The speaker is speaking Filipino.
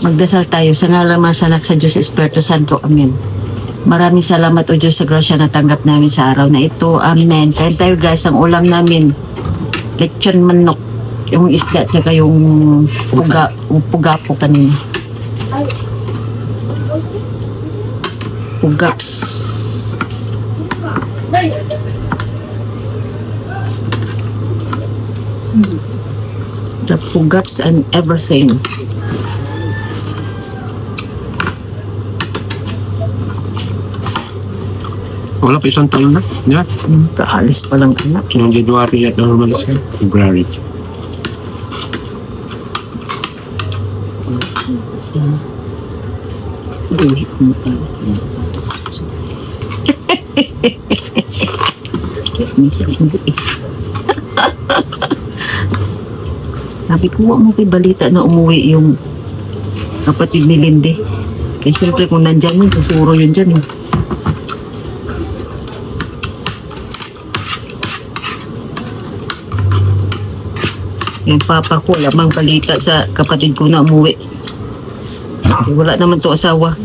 Magdasal tayo sa ngalan ng Anak sa Diyos Espiritu Santo. Amen. Maraming salamat o Diyos sa grasya na tanggap namin sa araw na ito. Amen. Kain tayo guys, ang ulam namin, lechon manok, yung isda, tsaka yung puga po kanina. Pugaps. The pugaps and everything. Wala pa isang taon na. Yeah. Kaalis pa lang anak. Yung January at normal siya. February. Sabi ko, mo kay balita na umuwi yung kapatid ni Lindy. Kaya siyempre kung nandyan yun, susuro yun dyan eh. Yung papa ko, lamang balita sa kapatid ko na umuwi. Wala naman to asawa.